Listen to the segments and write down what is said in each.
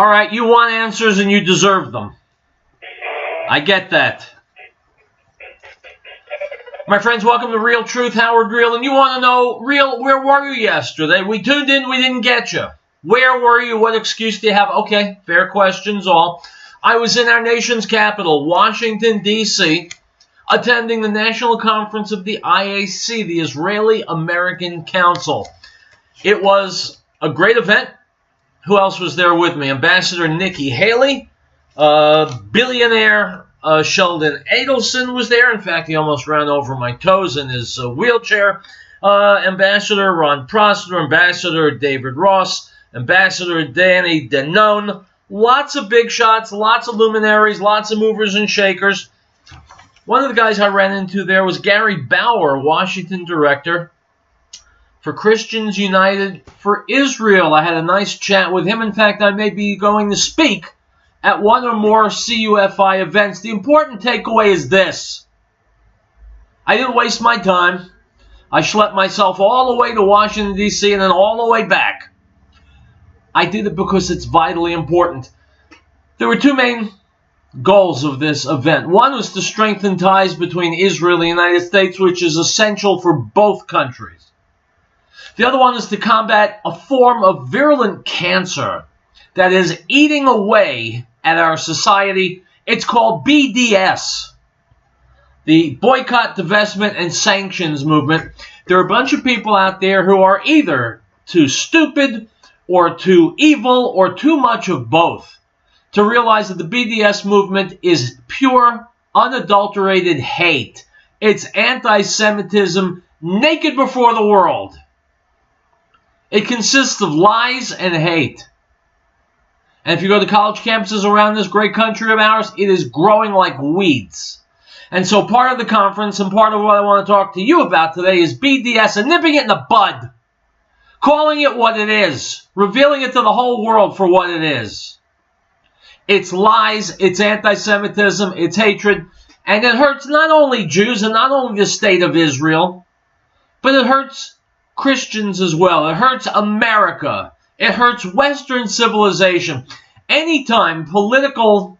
All right, you want answers and you deserve them. I get that. My friends, welcome to Riell Truth, Howard Riell, and you want to know, Riell, where were you yesterday? We tuned in, we didn't get you. Where were you? What excuse do you have? Okay, fair questions all. I was in our nation's capital, Washington, D.C., attending the national conference of the IAC, the Israeli American Council. It was a great event. Who else was there with me? Ambassador Nikki Haley, billionaire Sheldon Adelson was there. In fact, he almost ran over my toes in his wheelchair. Ambassador Ron Prosser, Ambassador David Ross, Ambassador Danny Danone. Lots of big shots, lots of luminaries, lots of movers and shakers. One of the guys I ran into there was Gary Bauer, Washington director for Christians United for Israel. I had a nice chat with him. In fact, I may be going to speak at one or more CUFI events. The important takeaway is this. I didn't waste my time. I schlepped myself all the way to Washington, D.C. and then all the way back. I did it because it's vitally important. There were two main goals of this event. One was to strengthen ties between Israel and the United States, which is essential for both countries. The other one is to combat a form of virulent cancer that is eating away at our society. It's called BDS, the Boycott, Divestment, and Sanctions Movement. There are a bunch of people out there who are either too stupid or too evil or too much of both to realize that the BDS movement is pure, unadulterated hate. It's anti-Semitism naked before the world. It consists of lies and hate. And if you go to college campuses around this great country of ours, it is growing like weeds. And so part of the conference and part of what I want to talk to you about today is BDS and nipping it in the bud. Calling it what it is. Revealing it to the whole world for what it is. It's lies, it's anti-Semitism, it's hatred, and it hurts not only Jews and not only the state of Israel, but it hurts Christians as well. It hurts America. It hurts Western civilization. Anytime political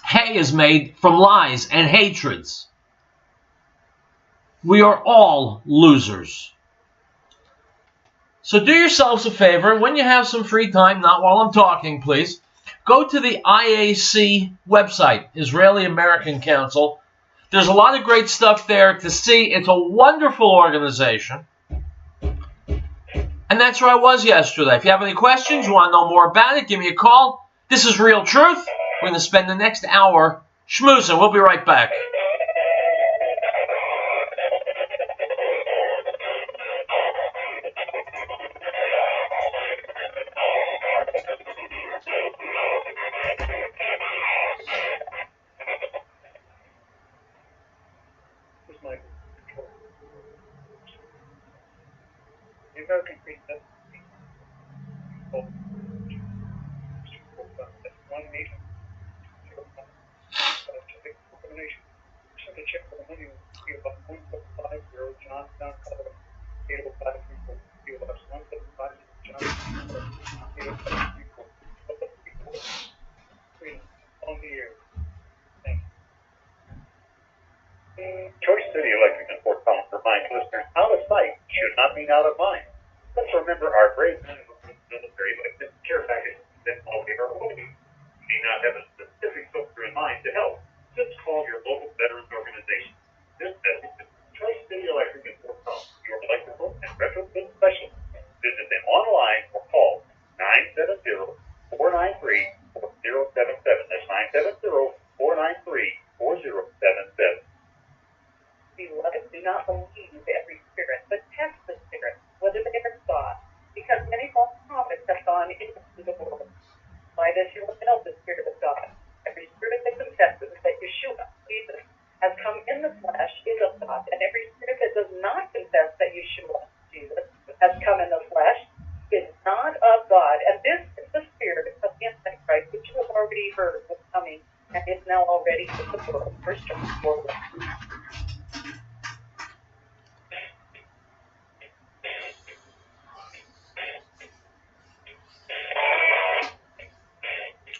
hay is made from lies and hatreds, we are all losers. So do yourselves a favor, when you have some free time, not while I'm talking, please, go to the IAC website, Israeli American Council. There's a lot of great stuff there to see. It's a wonderful organization. And that's where I was yesterday. If you have any questions, you want to know more about it, give me a call. This is Riell Truth. We're going to spend the next hour schmoozing. We'll be right back.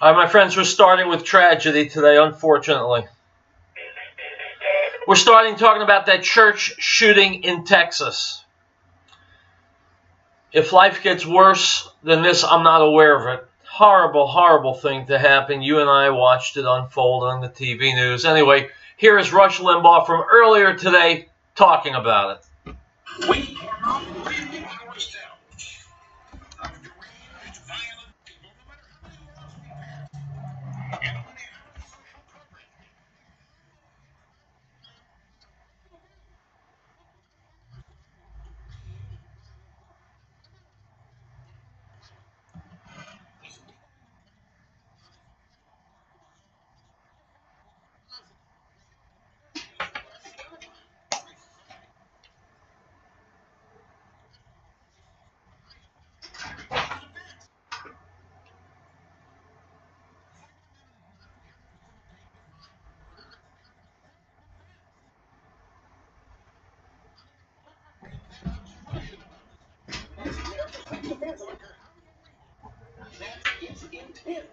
All right, my friends, we're starting with tragedy today, unfortunately. We're starting talking about that church shooting in Texas. If life gets worse than this, I'm not aware of it. Horrible, horrible thing to happen. You and I watched it unfold on the TV news. Anyway, here is Rush Limbaugh from earlier today talking about it. We cannot rid ourselves of deranged, violent people, no matter how many laws we pass, and no matter how many social programs. That's its intent.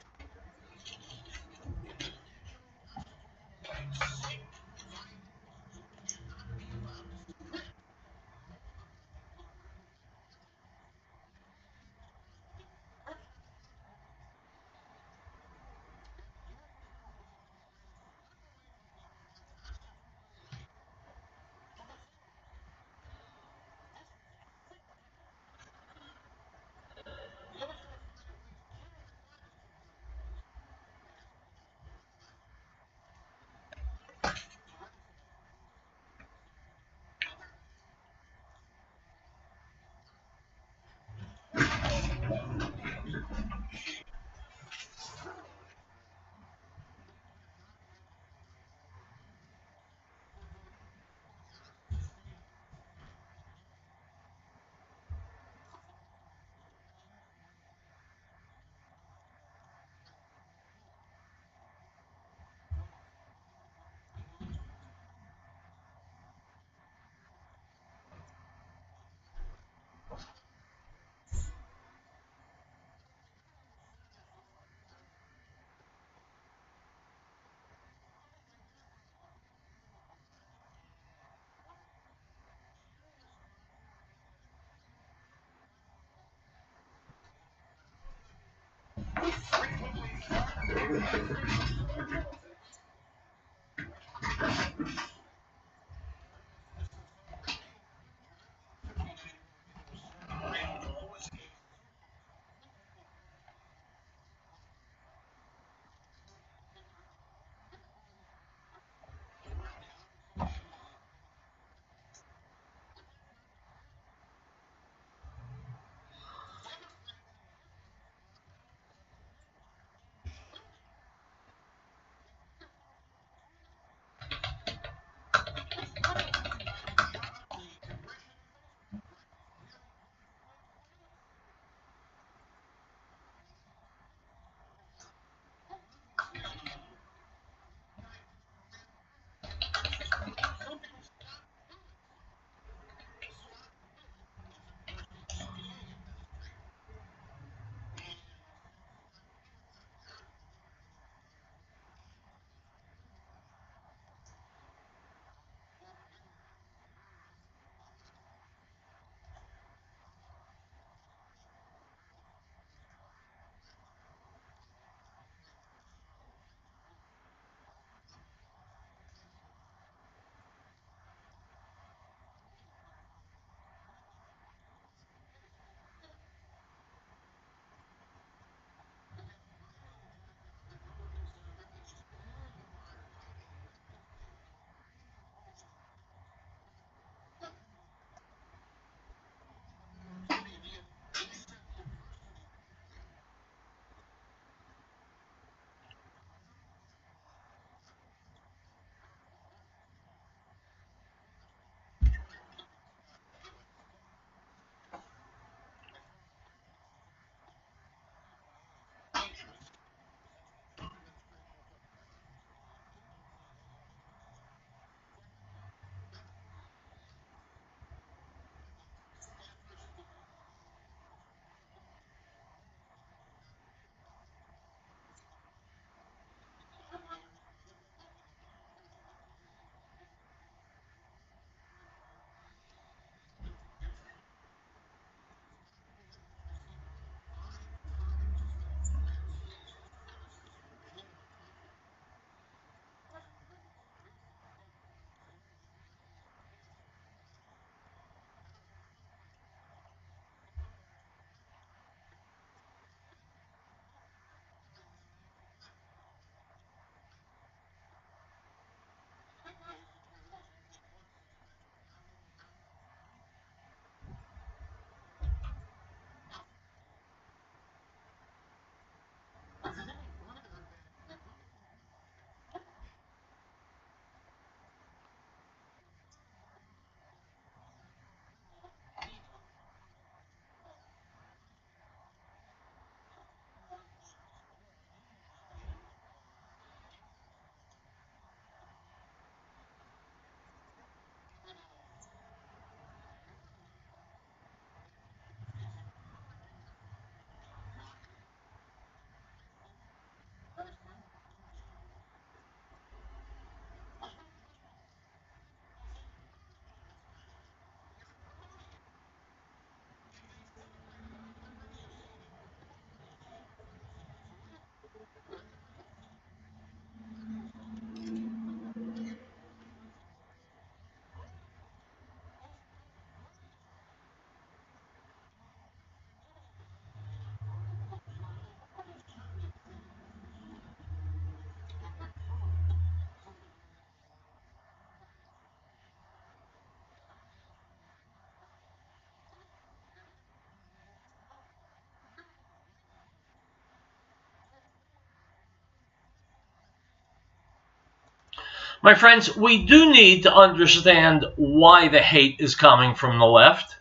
My friends, we do need to understand why the hate is coming from the left,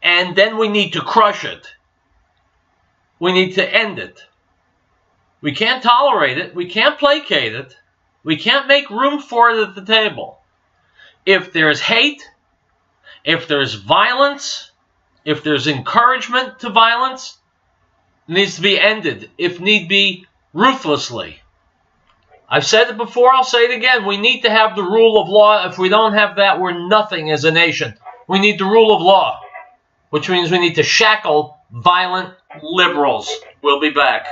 and then we need to crush it. We need to end it. We can't tolerate it. We can't placate it. We can't make room for it at the table. If there's hate, if there's violence, if there's encouragement to violence, it needs to be ended, if need be, ruthlessly. I've said it before, I'll say it again. We need to have the rule of law. If we don't have that, we're nothing as a nation. We need the rule of law, which means we need to shackle violent liberals. We'll be back.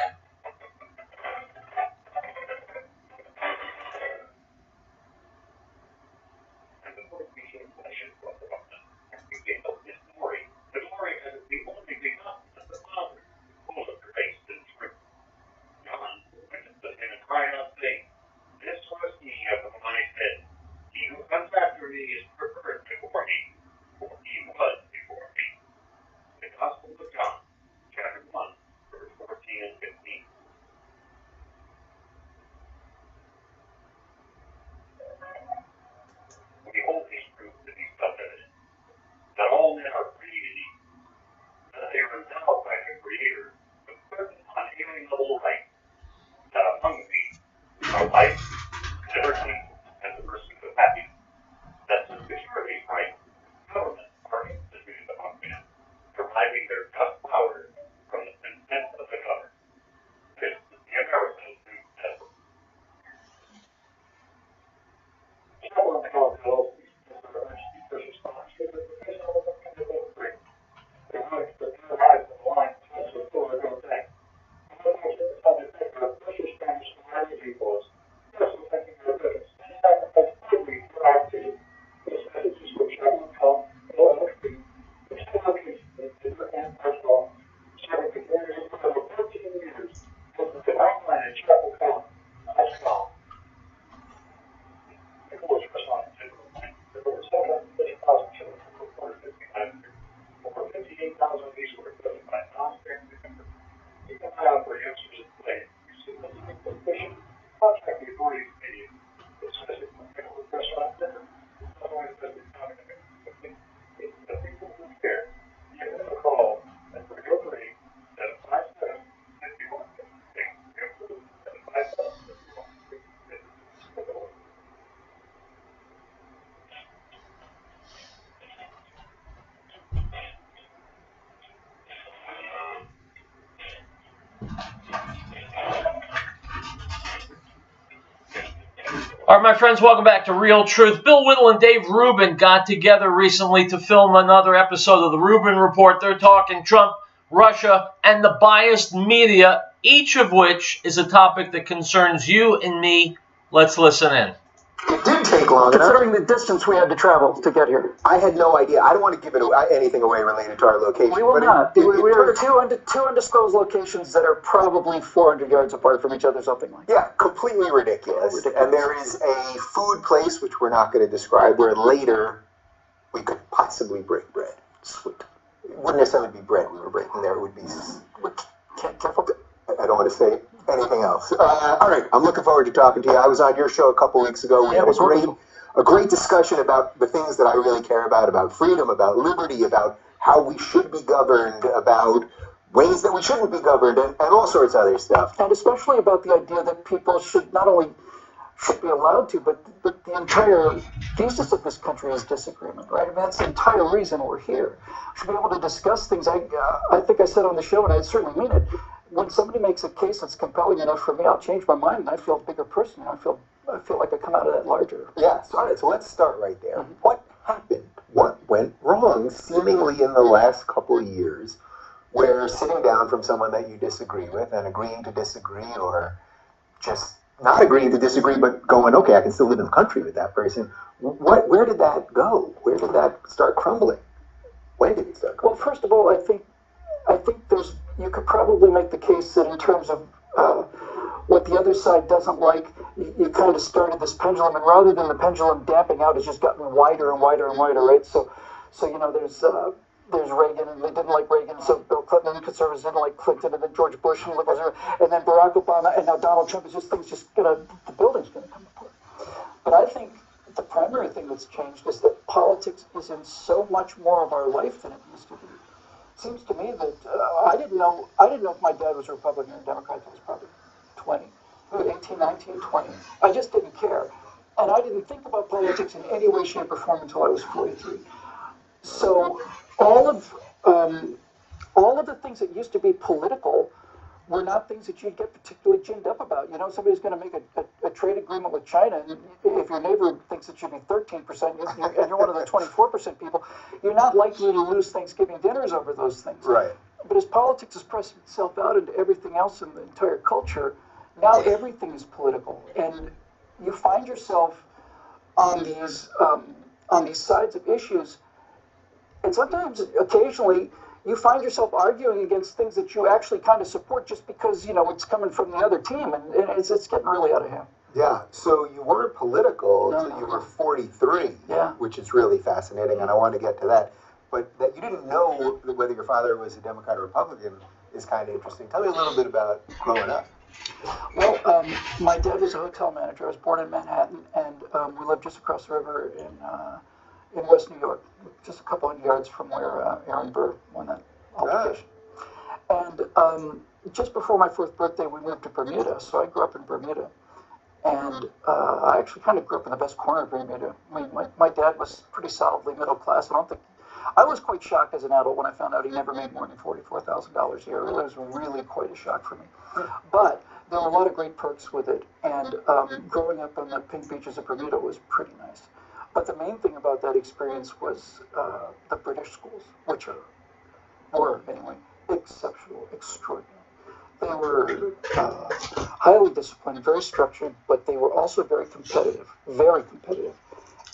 All right, my friends, welcome back to Riell Truth. Bill Whittle and Dave Rubin got together recently to film another episode of the Rubin Report. They're talking Trump, Russia, and the biased media, each of which is a topic that concerns you and me. Let's listen in. It did take long enough. Considering the distance we had to travel to get here. I had no idea. I don't want to give anything away related to our location. We will not. We are two undisclosed locations that are probably 400 yards apart from each other, something like that. Yeah, completely ridiculous. And there is a food place, which we're not going to describe, where later we could possibly break bread. Sweet. It wouldn't necessarily be bread we were breaking there. It would be... Careful. I don't want to say anything else. All right, I'm looking forward to talking to you. I was on your show a couple weeks ago. We had a great discussion about the things that I really care about freedom, about liberty, about how we should be governed, about ways that we shouldn't be governed, and all sorts of other stuff. And especially about the idea that people should not only should be allowed to, but the entire thesis of this country is disagreement, right? I mean, that's the entire reason we're here. We should be able to discuss things. I think I said on the show, and I certainly mean it, when somebody makes a case that's compelling enough for me, I'll change my mind, and I feel a bigger person. I feel like I come out of that larger. Yes. All right, so let's start right there. Mm-hmm. What happened? What went wrong, seemingly in the last couple of years, where sitting down from someone that you disagree with and agreeing to disagree, or just not agreeing to disagree, but going, okay, I can still live in the country with that person. Where did that go? Where did that start crumbling? When did it start crumbling? Well, first of all, I think you could probably make the case that in terms of what the other side doesn't like, you kind of started this pendulum, and rather than the pendulum damping out, it's just gotten wider and wider and wider, right? So you know, there's Reagan, and they didn't like Reagan, so Bill Clinton and the conservatives didn't like Clinton, and then George Bush and liberals, and then Barack Obama, and now Donald Trump. The building's gonna come apart. But I think the primary thing that's changed is that politics is in so much more of our life than it used to be. It seems to me that I didn't know if my dad was a Republican or a Democrat until I was probably 20, 18, 19, 20. I just didn't care. And I didn't think about politics in any way, shape, or form until I was 43. So all of the things that used to be political were not things that you'd get particularly ginned up about. You know, somebody's going to make a trade agreement with China, and if your neighbor thinks it should be 13%, and you're one of the 24% people, you're not likely to lose Thanksgiving dinners over those things. Right. But as politics is pressing itself out into everything else in the entire culture, now everything is political, and you find yourself on these sides of issues, and sometimes, occasionally, you find yourself arguing against things that you actually kind of support just because, you know, it's coming from the other team, and it's getting really out of hand. Yeah, so you weren't political until you were 43, which is really fascinating, and I want to get to that. But that you didn't know whether your father was a Democrat or Republican is kind of interesting. Tell me a little bit about growing up. Well, my dad was a hotel manager. I was born in Manhattan, and we lived just across the river in West New York, just a couple of yards from where Aaron Burr won that altercation. And just before my 4th birthday, we moved to Bermuda, so I grew up in Bermuda. And I actually kind of grew up in the best corner of Bermuda. I mean, my dad was pretty solidly middle class. I was quite shocked as an adult when I found out he never made more than $44,000 a year. It was really quite a shock for me. But there were a lot of great perks with it, and growing up on the pink beaches of Bermuda was pretty nice. But the main thing about that experience was the British schools, which were anyway, exceptional, extraordinary. They were highly disciplined, very structured, but they were also very competitive,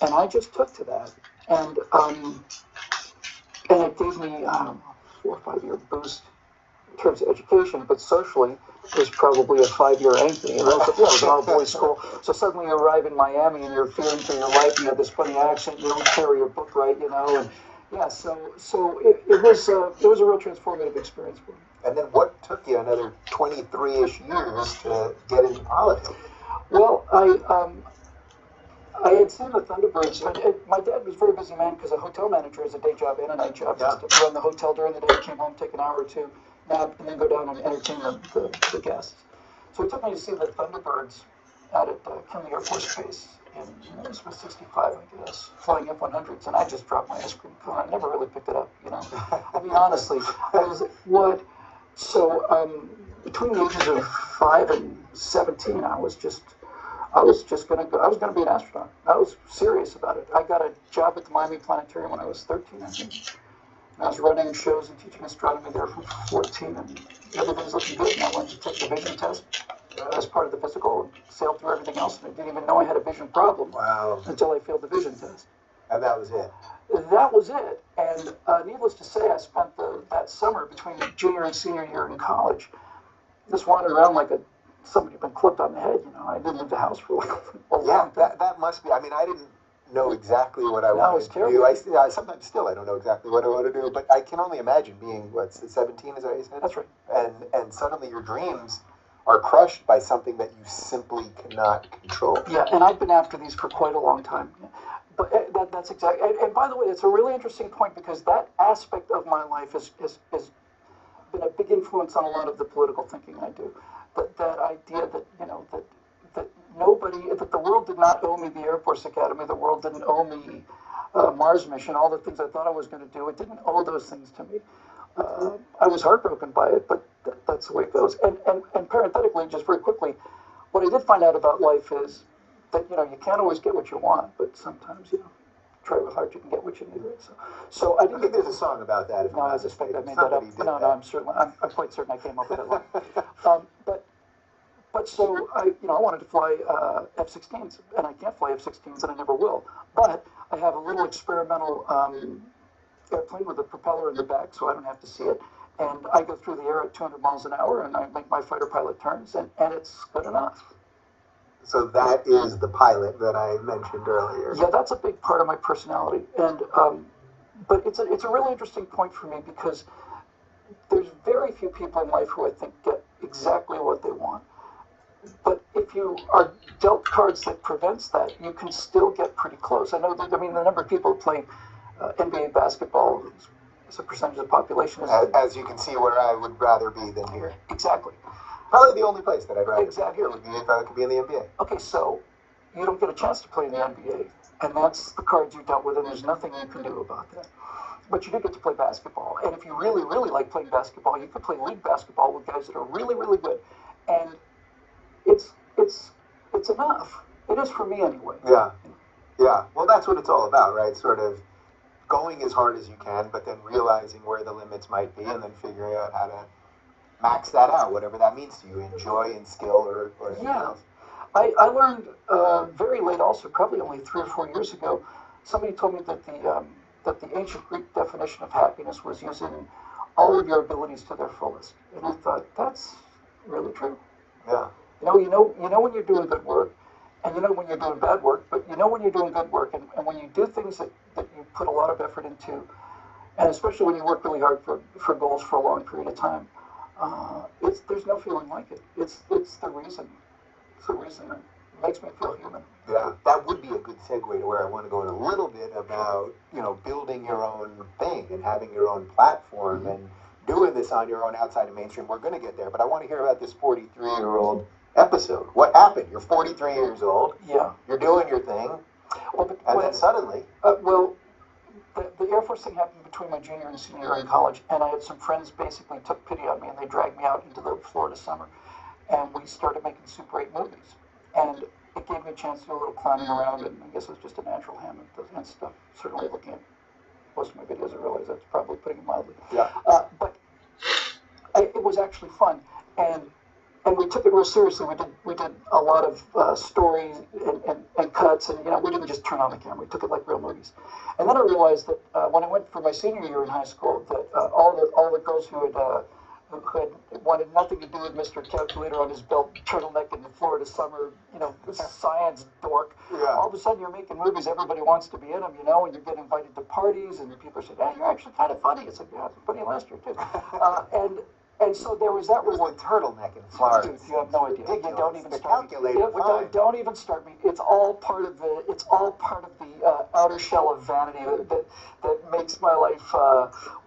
And I just took to that, and it gave me a 4 or 5 year boost in terms of education, but socially, it was probably a 5-year anchor. You know, it was an all-boys school. So suddenly you arrive in Miami and you're fearing for your life. You have this funny accent. You don't carry your book right, you know. And yeah, so it was a real transformative experience for me. And then what took you another 23-ish years to get into politics? Well, I had seen the Thunderbirds. My dad was a very busy man because a hotel manager is a day job and a night job. Just to run the hotel during the day, came home, take an hour or two, nap, and then go down and entertain the guests. So it took me to see the Thunderbirds out at Kinley Air Force Base in this was 65, I guess, flying F-100s, and I just dropped my ice cream cone. I never really picked it up, you know. I mean, honestly, I was like, what? So between the ages of 5 and 17, I was gonna be an astronaut. I was serious about it. I got a job at the Miami Planetarium when I was 13, I think. And I was running shows and teaching astronomy there from 14, and everything's looking good. And I went to take the vision test as part of the physical and sailed through everything else, and I didn't even know I had a vision problem until I failed the vision test. And that was it. That was it. And needless to say, I spent that summer between junior and senior year in college just wandering around like somebody had been clipped on the head. You know, I didn't leave the house for like a long time. That must be. I mean, I didn't know exactly what I wanted to do. I sometimes still I don't know exactly what I want to do, but I can only imagine being 17, is that what you said? That's right. And suddenly your dreams are crushed by something that you simply cannot control. Yeah, and I've been after these for quite a long time. But that's exactly. And by the way, it's a really interesting point because that aspect of my life has been a big influence on a lot of the political thinking I do. That idea that, you know, that the world did not owe me the Air Force Academy, the world didn't owe me Mars mission, all the things I thought I was going to do, it didn't owe those things to me. I was heartbroken by it, but that's the way it goes. And parenthetically, just very quickly, what I did find out about life is that, you know, you can't always get what you want, but sometimes, you know, try real hard, you can get what you need. So I think there's a song about that. No, I suspect I made that up. No, I'm quite certain I came up with it. But so I wanted to fly F-16s, and I can't fly F-16s, and I never will. But I have a little experimental airplane with a propeller in the back, so I don't have to see it. And I go through the air at 200 miles an hour, and I make my fighter pilot turns, and it's good enough. So that is the pilot that I mentioned earlier. Yeah, that's a big part of my personality, and but it's a really interesting point for me because there's very few people in life who I think get exactly what they want. But if you are dealt cards that prevents that, you can still get pretty close. I know that, I mean, the number of people who play NBA basketball as a percentage of the population is... As you can see, where I would rather be than here. Exactly. Probably the only place that I'd rather be here would be if I could be in the NBA. Okay, so you don't get a chance to play in the NBA, and that's the cards you dealt with, and there's nothing you can do about that. But you do get to play basketball, and if you really, really like playing basketball, you can play league basketball with guys that are really, really good, and it's enough. It is for me anyway. Yeah. Well, that's what it's all about, right? Sort of going as hard as you can, but then realizing where the limits might be, and then figuring out how to max that out, whatever that means to you, in joy and skill or anything else. I learned very late also, probably only 3 or 4 years ago, somebody told me that the ancient Greek definition of happiness was using all of your abilities to their fullest. And I thought, that's really true. Yeah. You know when you're doing good work, and you know when you're doing bad work, but you know when you're doing good work, and when you do things that you put a lot of effort into, and especially when you work really hard for goals for a long period of time, there's no feeling like it. It's the reason. It's the reason. It makes me feel human. Yeah, that would be a good segue to where I want to go in a little bit about, building your own thing and having your own platform and doing this on your own outside of mainstream. We're going to get there, but I want to hear about this 43-year-old episode. What happened? You're 43 years old. Yeah. You're doing your thing. And then suddenly... The Air Force thing happened between my junior and senior year in college, and I had some friends basically took pity on me, and they dragged me out into the Florida summer, and we started making Super 8 movies. And it gave me a chance to do a little clowning around, and I guess it was just a natural hand and stuff. Certainly looking at most of my videos, I realize that's probably putting it mildly. Yeah. But it was actually fun, and we took it real seriously. We did a lot of stories and cuts, and we didn't just turn on the camera. We took it like real movies. And then I realized that when I went for my senior year in high school, that all the girls who had wanted nothing to do with Mr. Calculator on his belt, turtleneck in the Florida summer, science dork. Yeah. All of a sudden you're making movies, everybody wants to be in them, and you get invited to parties, and people say, "Hey, you're actually kind of funny." It's like, "Yeah, I was funny last year too." And so there was that reward. Turtleneck in Florida. Dude, you have no idea. Ridiculous. Don't even the start me. Don't even start me. It's all part of the outer shell of vanity that makes my life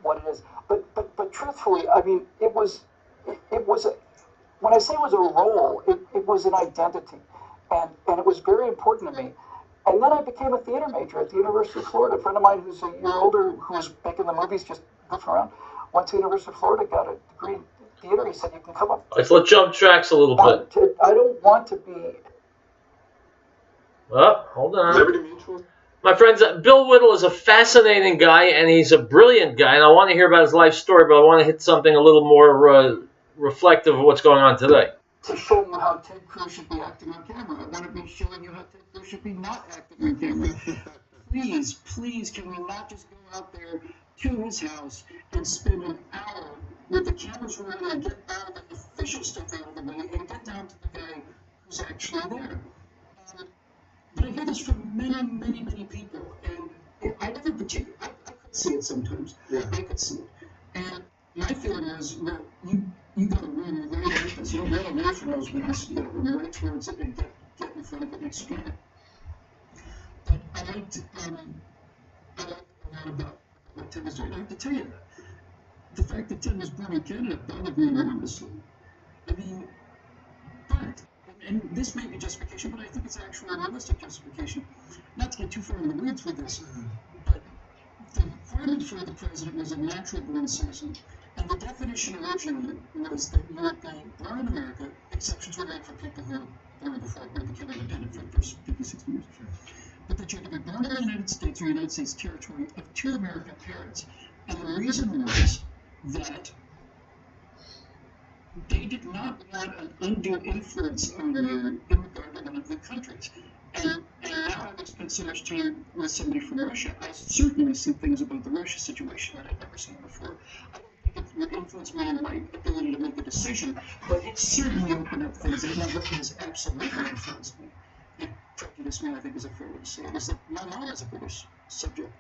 what it is. But truthfully, I mean, it was when I say it was a role, it was an identity, and it was very important to me. And then I became a theater major at the University of Florida. A friend of mine who's a year older, who was making the movies, just goofing around, went to the University of Florida, got a degree in theater. He said, "You can come up." Let's jump tracks a little bit. I don't want to be... Oh, hold on. My friends, Bill Whittle is a fascinating guy, and he's a brilliant guy, and I want to hear about his life story, but I want to hit something a little more reflective of what's going on today. To show you how Ted Cruz should be acting on camera. I want to be showing you how Ted Cruz should be not acting on camera. Please, can we not just go out there to his house and spend an hour with the cameras rolling and get all the official stuff out of the way and get down to the guy who's actually there? But I hear this from many, many, many people, and I never particularly, I could see it sometimes. Yeah. I could see it. And my feeling was, well, you got to run right at this. You don't run away from those masks. You got to run right towards it and get in front of it and explain it. But I liked a lot about what Ted was doing. I have to tell you that. The fact that Ted was born in Canada bothered me enormously. I mean, and this may be justification, but I think it's actually a realistic justification. Not to get too far in the weeds with this, but the requirement for the president was a natural-born citizen. And the definition originally was that you would be born in America, exceptions were made for people who were born before we became independent for the first 50, 60 years. But that you had to be born in the United States or United States territory of 2 American parents. And the reason was that they did not want an undue influence on you in regard to one of the countries. And now having spent so much time with somebody from Russia, I certainly see things about the Russia situation that I've never seen before. I don't think it would influence me in my ability to make a decision, but it certainly opened up things. It never has absolutely influenced me. It prejudiced me, I think is a fair way to say it, is that my mom is a British subject.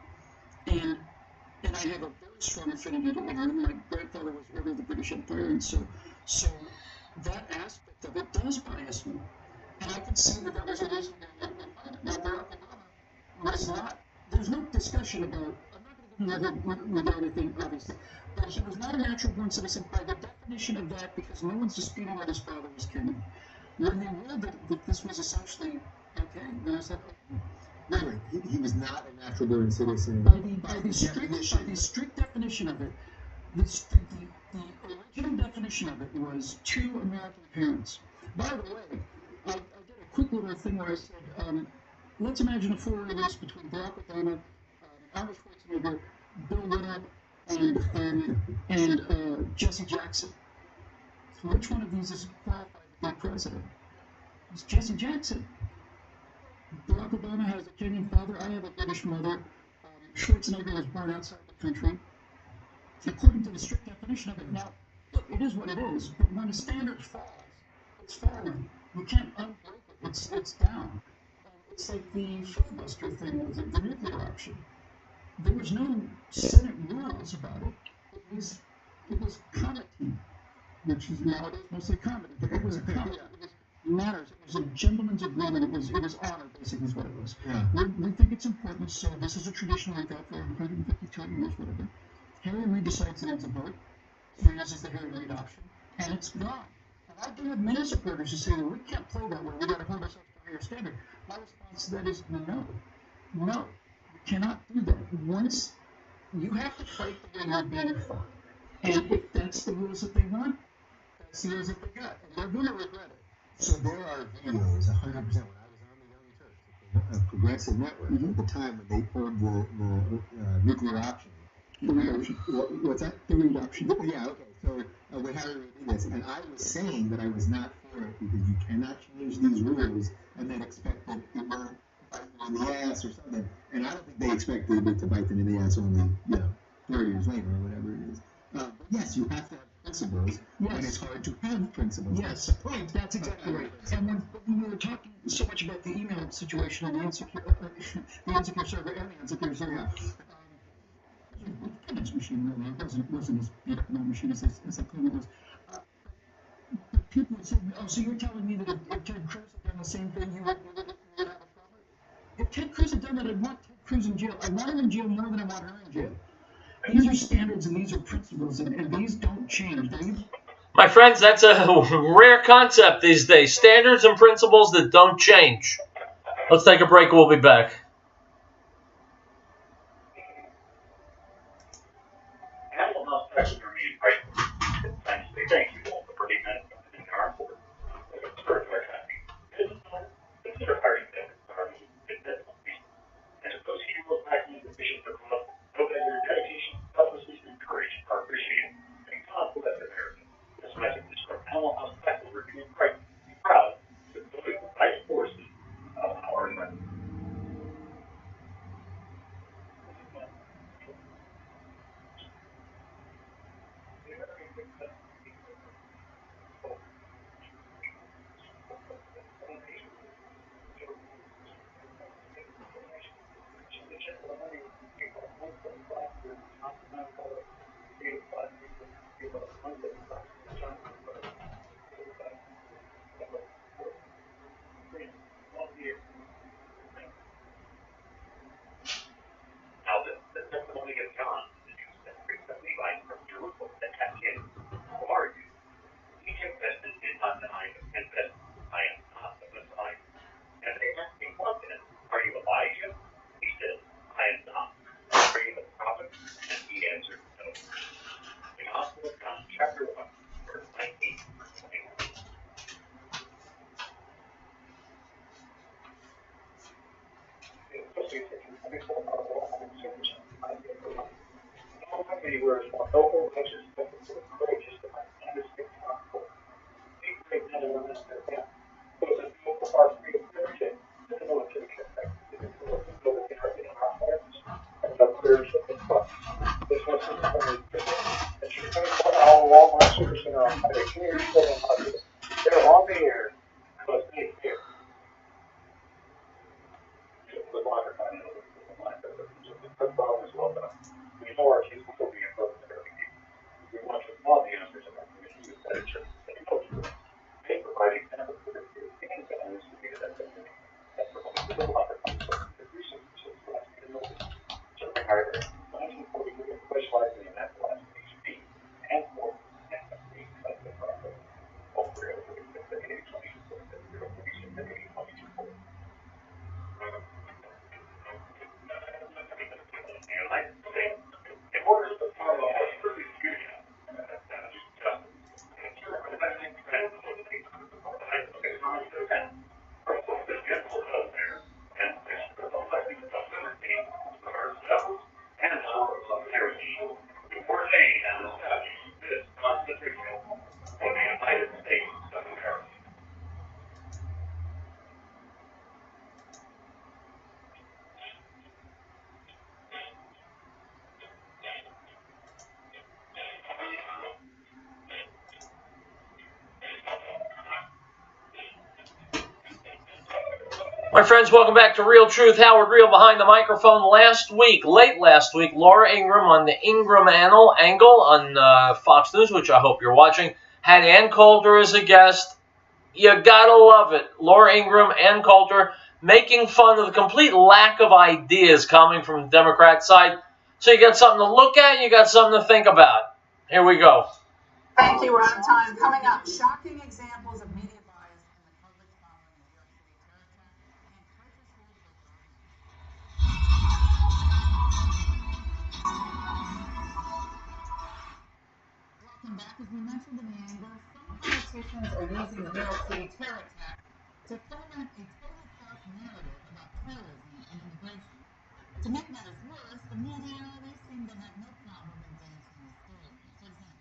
And I have a very strong affinity to England. My grandfather was heir of the British Empire, and so that aspect of it does bias me. And I can see that was a reason that Barack Obama was not, there's no discussion about, I'm not going to give him without anything, obviously, but he was not a natural born citizen by the definition of that, because no one's disputing that his father was king. When they ruled that this was essentially okay, then I said, Really, he was not a natural born citizen. by the strict definition of it, the original definition of it was two American parents. By the way, I did a quick little thing where I said, let's imagine a four-way race between Barack Obama, Arnold Schwarzenegger, Bill Clinton, and Jesse Jackson. So which one of these is qualified to be president? It's Jesse Jackson. Barack Obama has a Kenyan father. I have a British mother. Schwarzenegger was born outside the country. According to the strict definition of it. Now, look, it is what it is. But when a standard falls, it's fallen. You can't unbreak it. It's down. It's like the filibuster thing with the nuclear option. There was no Senate rules about it. It was comedy, which is nowadays mostly comedy. But it was a comedy. It was matters. It was a gentleman's agreement. It was honor, basically, is what it was. Yeah. We think it's important, so this is a tradition we've got for 152 years, whatever. Harry Reid decides that it's a vote. He uses the Harry Reid option, and it's gone. And I do have many supporters who say that we can't play that way. We got to hold ourselves to a higher standard. My response to that is no. You cannot do that. Once you have to fight the way you're being fought, and if that's the rules that they want, that's the rules that they got, and they're going to regret it. So there are videos, 100%, when I was on the Young Turks, a progressive network, at the time when they pulled the nuclear option. What's that? The Reid option. Yeah, okay. So when Harry Reid did this, and I was saying that I was not for it because you cannot change these rules and then expect that it won't bite them in the ass or something. And I don't think they expected it to bite them in the ass only, 30 years later or whatever it is. But yes, you have to have principles, and it's hard to have principles. Yes, that's the point. That's exactly right. And when we were talking so much about the email situation and the insecure server and the insecure server, this machine really wasn't as beat up an machine as I claim it was. But people would say, "Oh, so you're telling me that if Ted Cruz had done the same thing, you would have a problem?" If Ted Cruz had done that, I'd want Ted Cruz in jail. I'd want him in jail more than I want her in jail. These are standards and these are principles, and these don't change. My friends, that's a rare concept these days. Standards and principles that don't change. Let's take a break. We'll be back. Thank you all for putting that in our report. Consider hiring them. And suppose he will back in the vision for club. Know that your dedication, selflessness, and courage are appreciated. And God bless America. This message is from Animal House Tackle Review. Be proud to vote the vice forces of our country. Now, the testimony of John, the Jews that brings the Levites from Jerusalem that have him, who are you? He confessed and did not deny, but confessed, I am not the Messiah. And they asked him, what then? Are you Elijah? He said, I am not. Are you the prophet? And he answered, no. The Gospel of John, chapter 1, verse 19 through 21. He wears more noble, righteous, courageous, and gospel. He great men and women that have those that go for our freedom and the military effect. In our hearts and the prayers of the cross. This was the only thing. And she came for our Walmart supercenter on Friday. They're on the air because they care. The water kind of the problem is well done. We know our kids will be in both there. We want to know the answers of our commission with that church. They know you. They provide examples for their kids and families to My friends, welcome back to Riell Truth. Howard Riell behind the microphone. Late last week, Laura Ingraham on the Ingraham Angle on Fox News, which I hope you're watching, had Ann Coulter as a guest. You gotta love it. Laura Ingraham, Ann Coulter, making fun of the complete lack of ideas coming from the Democrat side. So you got something to look at, and you got something to think about. Here we go. Thank you. We're out of time. Coming up, shocking examples of media bias in the coverage following the New York City terror attack and purposeful Welcome back. As we mentioned in the angle, some politicians are using the New York City terror attack to foment a totally false narrative about terrorism and immigration. To make matters worse, the media, they seem to have no problem advancing the story. For example,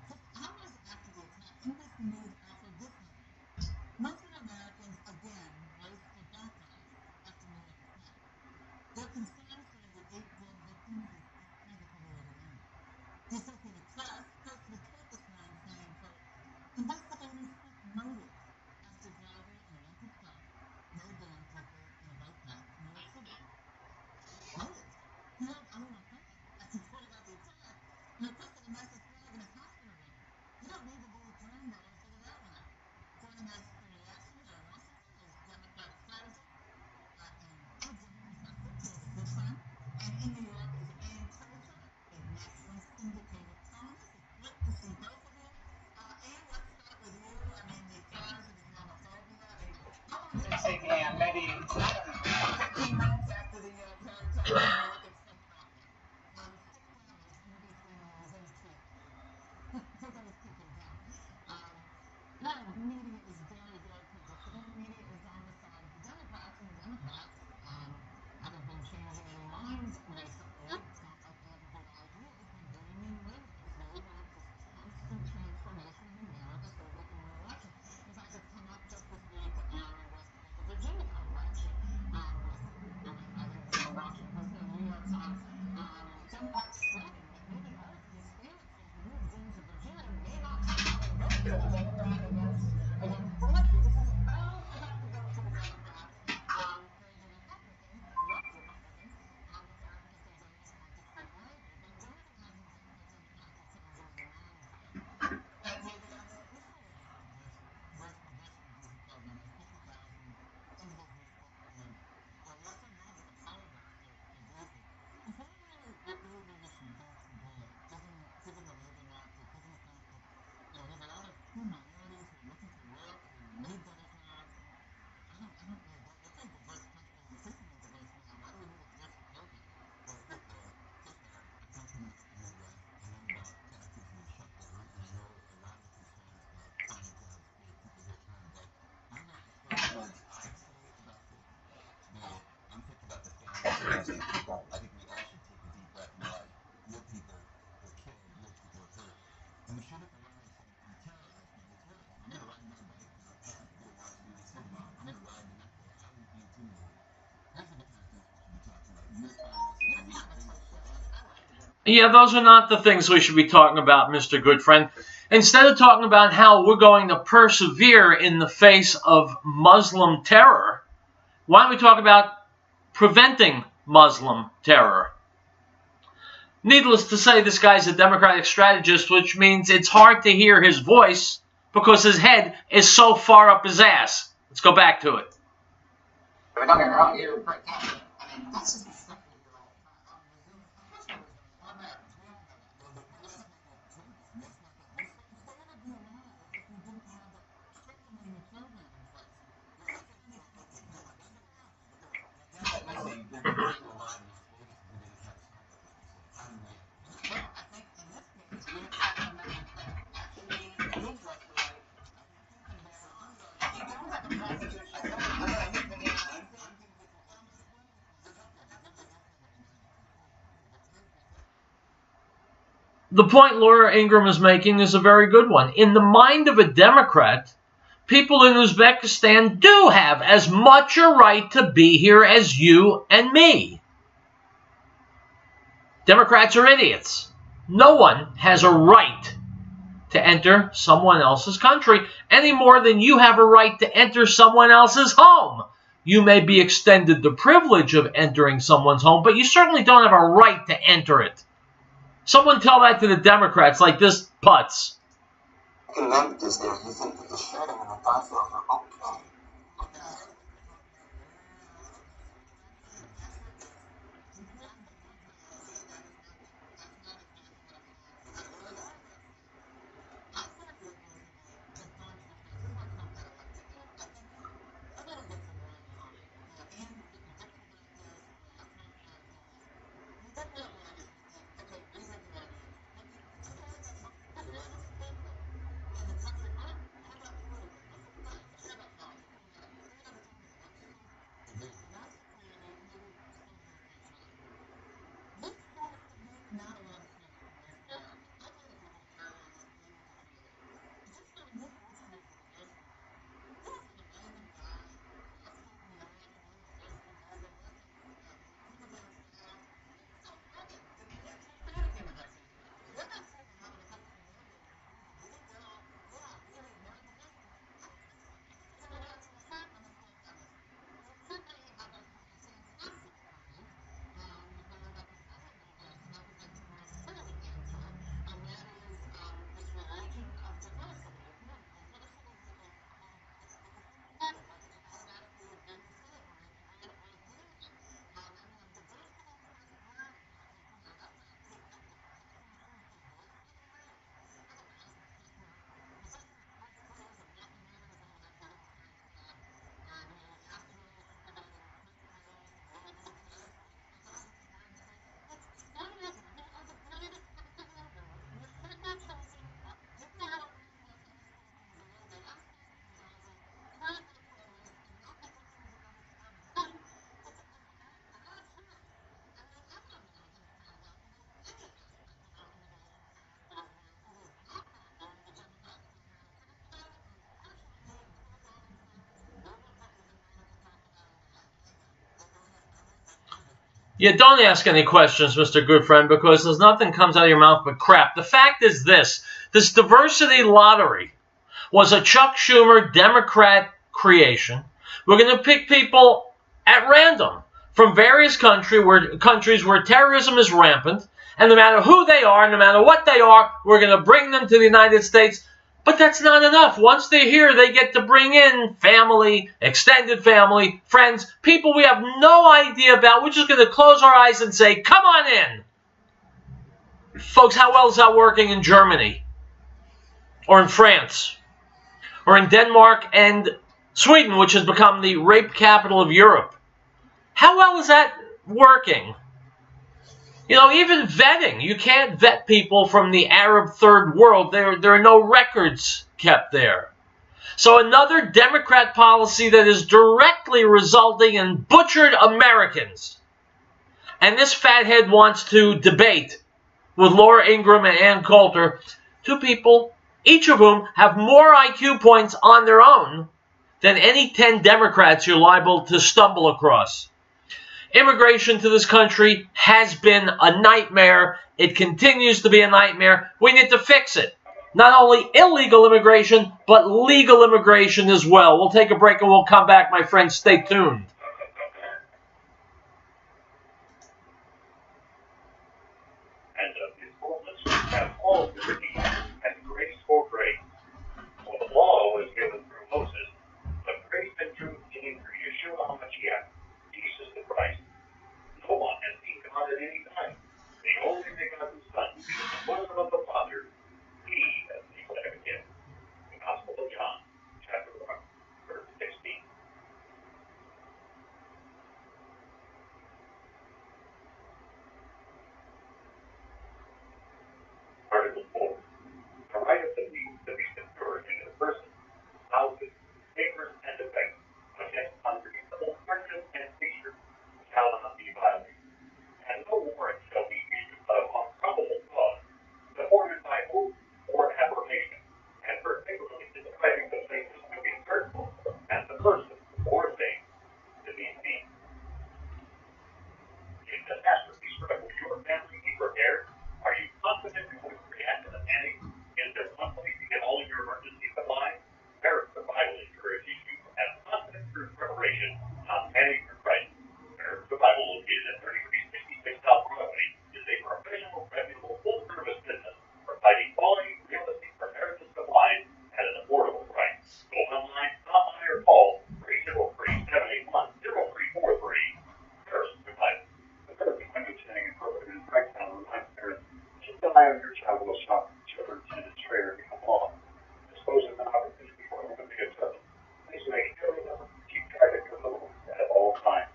just hours after the attack, NBC News offered this headline: Muslim Americans again race for backlash after New York attack. Their concerns for the 8 dead victims is tragically overwhelming. The Associated Press posted a tweet this morning saying, quote, investigators seek motive after driver in a rented truck mowed down people in a bike path in New York City. Motive? He had own a car as he told about the attack and requested a massive flag in his hospital room. You don't need to be a Rambo to figure that one out. Joining us for reaction here in Washington is Democratic strategist and David Good Friend. And in New York is Ann Coulter, a nationally syndicated columnist. It's great to see both of you. Ann, let's start with you. I mean, the charge of Islamophobia. I mean, how long did it take, Ann? Maybe, I don't know, 15 minutes after the terror attack in New York and some problem. 6 hours, NBC News and tweet. Put those people down. Now, the media is very, very predictable. The media is on the side of the Democrats, and the Democrats haven't been changing any minds recently. It's not like they have a good idea. They're bringing in liberals. They want this constant transformation of America so they can re-election. In fact, it's come up just this week in West Virginia, right? I think the Washington, the New York Times, Democrats threatened that maybe all of these spirits that moved into Virginia may not have votes in the Democrat against election. This is all about to go to the Democrats. For the Republicans, corrupt Republicans, it's all because they're very anti-free labor. But where do the Democrats are changing their minds here? And maybe that's the issue with this race progression visa program. There's 50,000 individuals put in. Well, yes or no to the power back for visas. Is there what really we should do today, given the labor market, given the fact that there's a lot of poor minorities who are looking for work, who need better jobs, and I don't know, it's a diverse country, increasingly diverse now. Why do we need a diverse program? Well, I think, first of all, I compliment the Midwest. I know about taxes and shutdown, and I know a lot of the concerns about finding jobs for people here at home, but I'm not the first words I say about this. I'm thinking about the families of people. I think we all should take a deep breath and realize real people were killed, real people were hurt. And we shouldn't rely on some terrorist being terrible. I'm going to ride my bike to the park to go watch UFC tomorrow. I'm going to ride the metro. I won't be intimidated. Those are the kind of things we should be talking about. Yeah, those are not the things we should be talking about, Mr. Good Friend. Instead of talking about how we're going to persevere in the face of Muslim terror, why don't we talk about preventing Muslim terror? Needless to say, this guy's a Democratic strategist, which means it's hard to hear his voice because his head is so far up his ass. Let's go back to it. Don't get me wrong, you're right. I mean, this is the stuff that you're all The point Laura Ingraham is making is a very good one. In the mind of a Democrat, people in Uzbekistan do have as much a right to be here as you and me. Democrats are idiots. No one has a right to enter someone else's country any more than you have a right to enter someone else's home. you may be extended the privilege of entering someone's home, but you certainly don't have a right to enter it. Someone tell that to the Democrats like this putz. Language is there. You think that the shedding and the thought cells are okay. Yeah, don't ask any questions, Mr. Good Friend, because there's nothing comes out of your mouth but crap. The fact is this diversity lottery was a Chuck Schumer Democrat creation. We're going to pick people at random from various countries where terrorism is rampant, and no matter who they are, no matter what they are, we're going to bring them to the United States. But that's not enough. Once they're here, they get to bring in family, extended family, friends, people we have no idea about. We're just going to close our eyes and say, come on in. Folks, how well is that working in Germany? Or in France? Or in Denmark and Sweden, which has become the rape capital of Europe? How well is that working? You know, even vetting. You can't vet people from the Arab third world. There are no records kept there. So another Democrat policy that is directly resulting in butchered Americans. And this fathead wants to debate with Laura Ingraham and Ann Coulter, two people, each of whom have more IQ points on their own than any 10 Democrats you're liable to stumble across. Immigration to this country has been a nightmare. It continues to be a nightmare. We need to fix it. Not only illegal immigration, but legal immigration as well. We'll take a break and we'll come back, my friends. Stay tuned. And his fullness have all liberty and grace for grace. For the law was given through Moses, but grace and truth came through Yeshua HaMashiach, Jesus the Christ. No one has seen God at any time. The only begotten Son, who is the bosom of the Father, he has declared him. The Gospel of John, chapter 1, verse 16. your child will shop for children's in its trailer become law. Dispose of non-opportunity before it gets up. Please make every effort to keep track of your little ones at all times.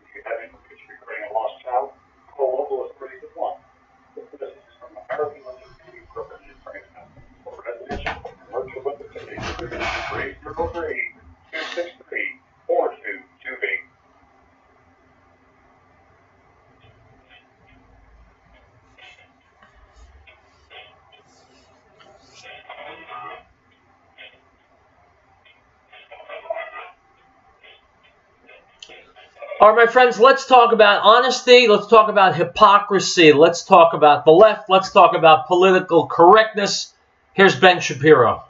If you have information regarding a lost child, call local authorities at once. This message is from American Understanding Program in Franktown. For residential or commercial witnesses, 303-263-4228. All right, my friends, let's talk about honesty. Let's talk about hypocrisy. Let's talk about the left. Let's talk about political correctness. Here's Ben Shapiro.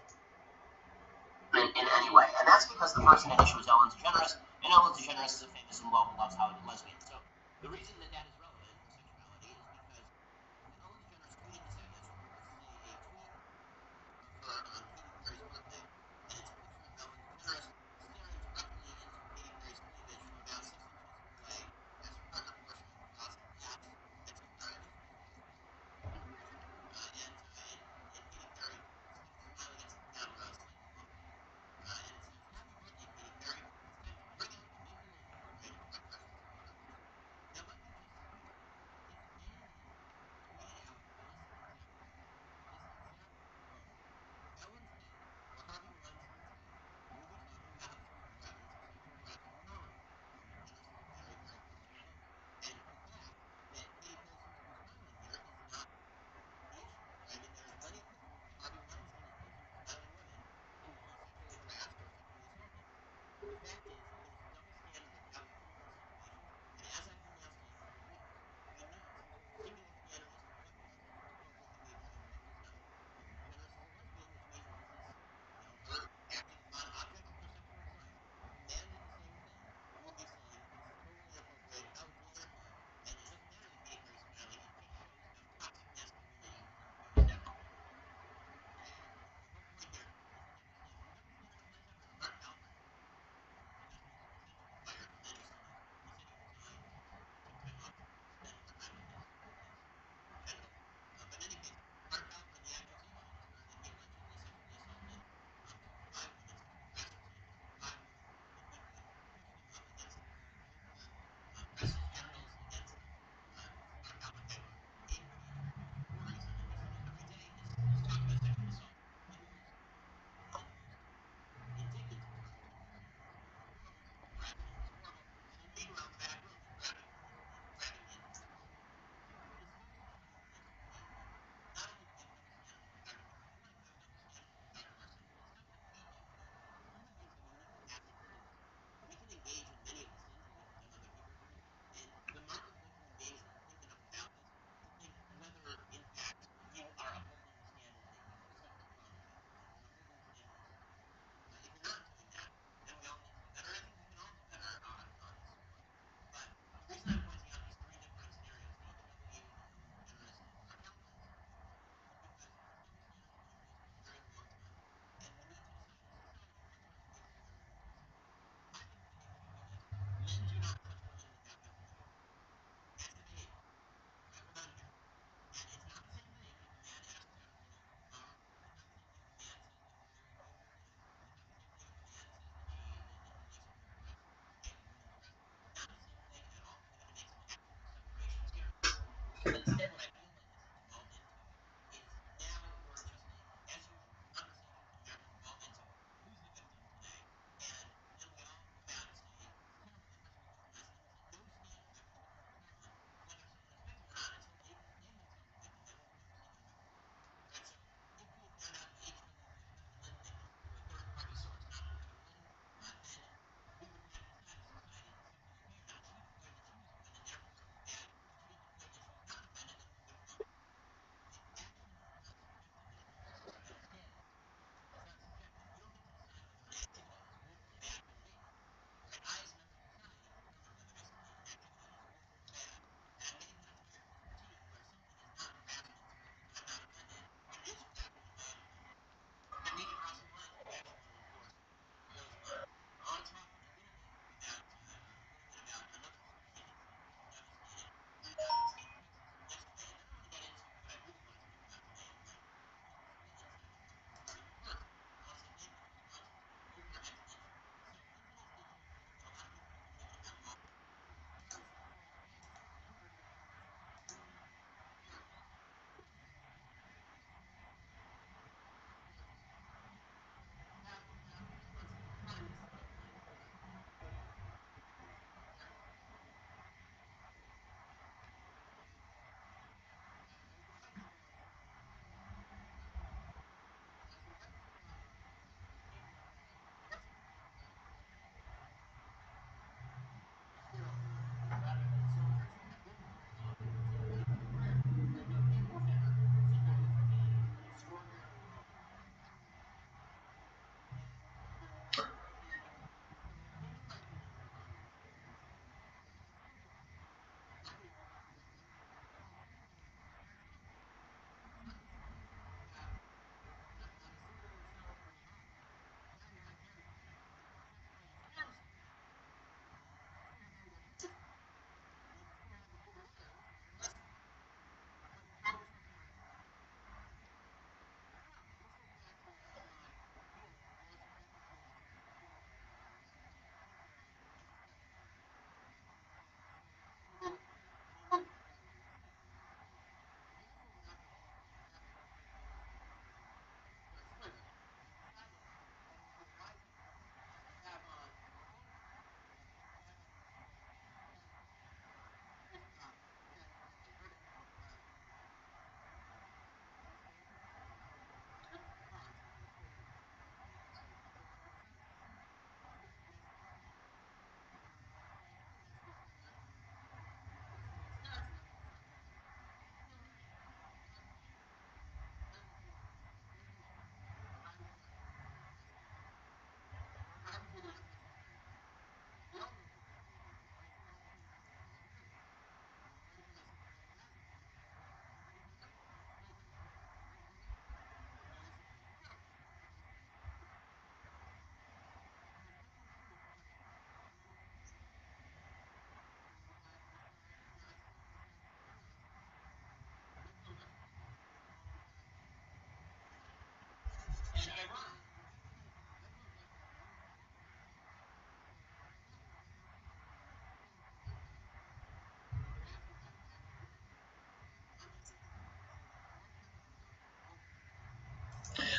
In any way. And that's because the person at issue is Ellen DeGeneres, and Ellen DeGeneres is a famous and well-beloved Hollywood lesbian. So the reason that that is relevant, sexuality, is because Ellen DeGeneres tweeted this out yesterday. This is a tweet of her on Katy Perry's birthday, and it's a picture of Ellen DeGeneres staring directly into Katy Perry's cleavage from about 6 inches away as her partner portion draws a yacht that took part in the and Katy Perry smiling at the camera slightly longer. And it says, "Happy birthday, Katy Perry. It's time to bring out the local, right? Correct person. Now, let me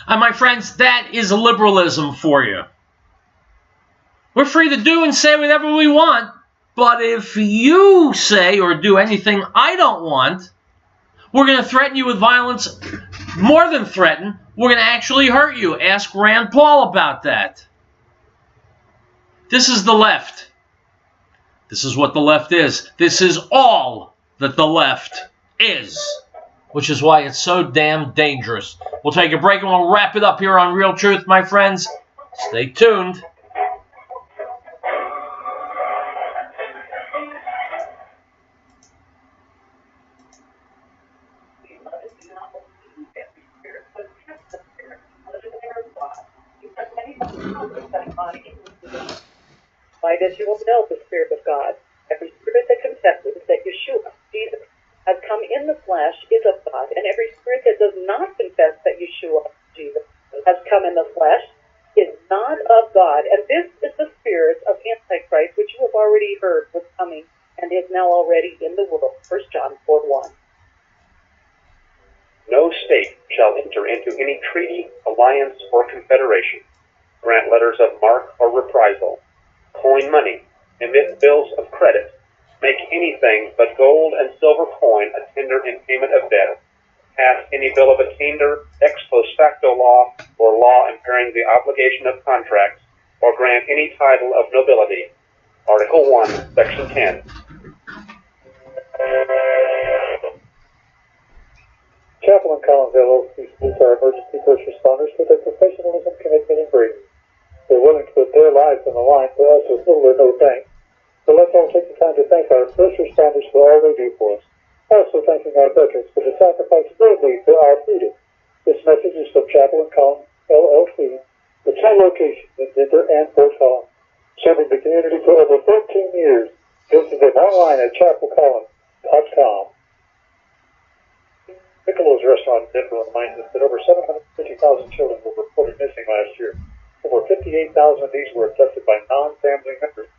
And my friends, that is liberalism for you. We're free to do and say whatever we want, but if you say or do anything I don't want, we're going to threaten you with violence. More than threaten, we're going to actually hurt you. Ask Rand Paul about that. This is the left. This is what the left is. This is all that the left is, which is why it's so damn dangerous. We'll take a break and we'll wrap it up here on Riell Truth, my friends. Stay tuned. Light as you will know the Spirit of God. Every spirit that confesses that Yeshua, Jesus, has come in the flesh is of God, and every spirit that does not confess that Yeshua, Jesus, has come in the flesh is not of God. And this is the spirit of Antichrist, which you have already heard was coming and is now already in the world. 1 John 4:1. No state shall enter into any treaty, alliance, or confederation, grant letters of marque or reprisal, coin money, emit bills of credit, make anything but gold and silver coin a tender in payment of debt, pass any bill of attainder, ex post facto law, or law impairing the obligation of contracts, or grant any title of nobility. Article 1, Section 10. Chaplain Collins LLC salutes our emergency first responders for their professionalism, commitment, and bravery. They're willing to put their lives on the line for us with little or no thanks. So let's all take the time to thank our first responders for all they do for us. Also thanking our veterans for the sacrifice they made for our freedom. This message is from Chaplain Collins LLC, with 10 locations in Denver and Fort Collins, serving the community for over 13 years. Visit them online at chapelcollins.com. Piccolo's restaurant in Denver reminds us that over 750,000 children were reported missing last year. Over 58,000 of these were abducted by non-family members.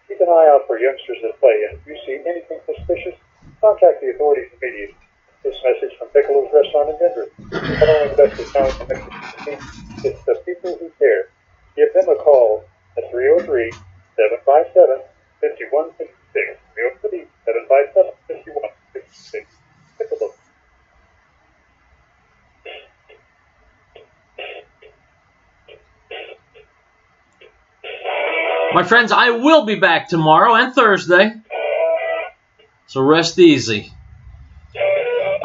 Keep an eye out for youngsters at play, and if you see anything suspicious, contact the authorities immediately. This message from Piccolo's restaurant in Denver. Not only best to count the Mexican, it's the people who care. Give them a call at 303-757-5166. 303-757-5166. Piccolo. My friends, I will be back tomorrow and Thursday, so rest easy.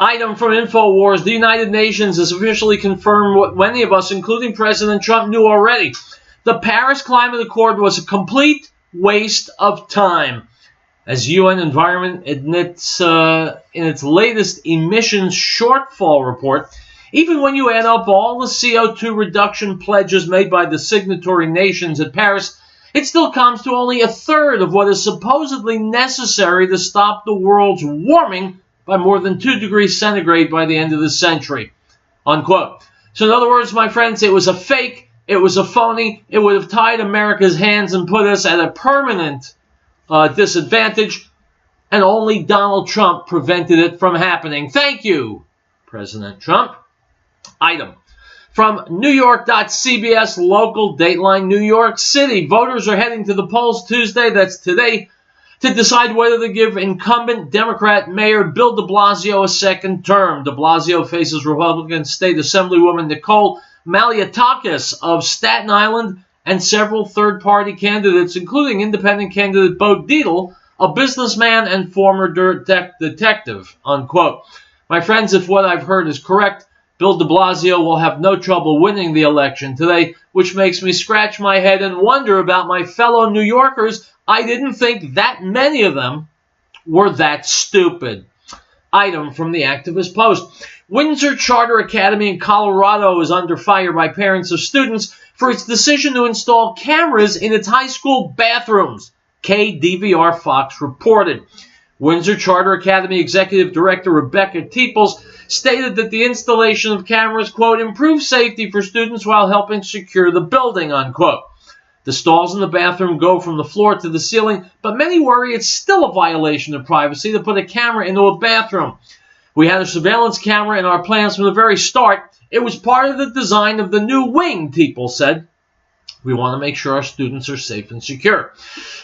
Item from InfoWars: the United Nations has officially confirmed what many of us, including President Trump, knew already. The Paris Climate Accord was a complete waste of time. As UN Environment admits in its latest emissions shortfall report, even when you add up all the CO2 reduction pledges made by the signatory nations at Paris, it still comes to only a third of what is supposedly necessary to stop the world's warming by more than 2 degrees centigrade by the end of the century. Unquote. So in other words, my friends, it was a fake, it was a phony, it would have tied America's hands and put us at a permanent disadvantage, and only Donald Trump prevented it from happening. Thank you, President Trump. Item from New York.CBS local Dateline New York City. Voters are heading to the polls Tuesday, that's today, to decide whether to give incumbent Democrat Mayor Bill de Blasio a second term. De Blasio faces Republican State Assemblywoman Nicole Malliotakis of Staten Island and several third-party candidates, including independent candidate Bo Dietl, a businessman and former detective, unquote. My friends, if what I've heard is correct, Bill de Blasio will have no trouble winning the election today, which makes me scratch my head and wonder about my fellow New Yorkers. I didn't think that many of them were that stupid. Item from the Activist Post. Windsor Charter Academy in Colorado is under fire by parents of students for its decision to install cameras in its high school bathrooms, KDVR Fox reported. Windsor Charter Academy Executive Director Rebecca Teeples stated that the installation of cameras, quote, improves safety for students while helping secure the building, unquote. The stalls in the bathroom go from the floor to the ceiling, but many worry it's still a violation of privacy to put a camera into a bathroom. We had a surveillance camera in our plans from the very start. It was part of the design of the new wing, Teeple said. We want to make sure our students are safe and secure.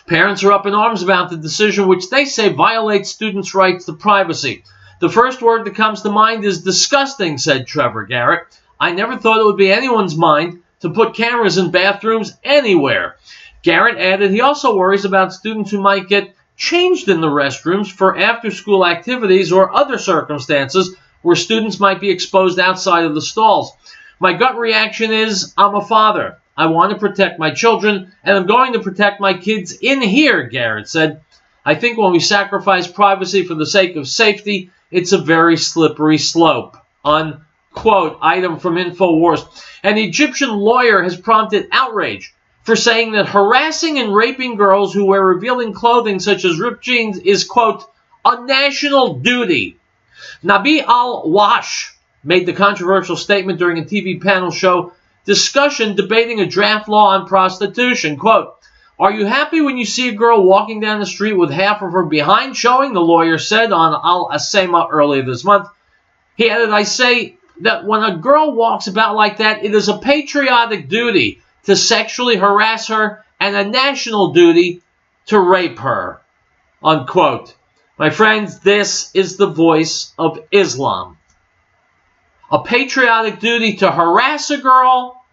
Parents are up in arms about the decision, which they say violates students' rights to privacy. The first word that comes to mind is disgusting, said Trevor Garrett. I never thought it would be anyone's mind to put cameras in bathrooms anywhere. Garrett added he also worries about students who might get changed in the restrooms for after-school activities or other circumstances where students might be exposed outside of the stalls. My gut reaction is, I'm a father. I want to protect my children, and I'm going to protect my kids in here, Garrett said. I think when we sacrifice privacy for the sake of safety, it's a very slippery slope. Unquote. Item from InfoWars. An Egyptian lawyer has prompted outrage for saying that harassing and raping girls who wear revealing clothing such as ripped jeans is, quote, a national duty. Nabi al-Wash made the controversial statement during a TV panel show discussion debating a draft law on prostitution. Quote, are you happy when you see a girl walking down the street with half of her behind showing? The lawyer said on Al-Asema earlier this month. He added, I say that when a girl walks about like that, it is a patriotic duty to sexually harass her and a national duty to rape her. Unquote. My friends, this is the voice of Islam. A patriotic duty to harass a girl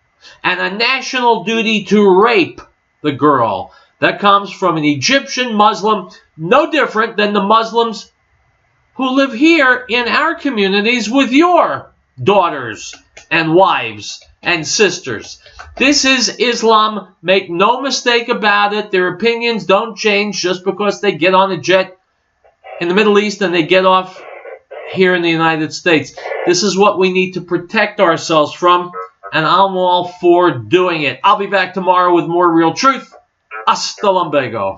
and a national duty to rape the girl. That comes from an Egyptian Muslim, no different than the Muslims who live here in our communities with your daughters and wives and sisters. This is Islam. Make no mistake about it. Their opinions don't change just because they get on a jet in the Middle East and they get off here in the United States. This is what we need to protect ourselves from, and I'm all for doing it. I'll be back tomorrow with more Real Truth. Hasta luego.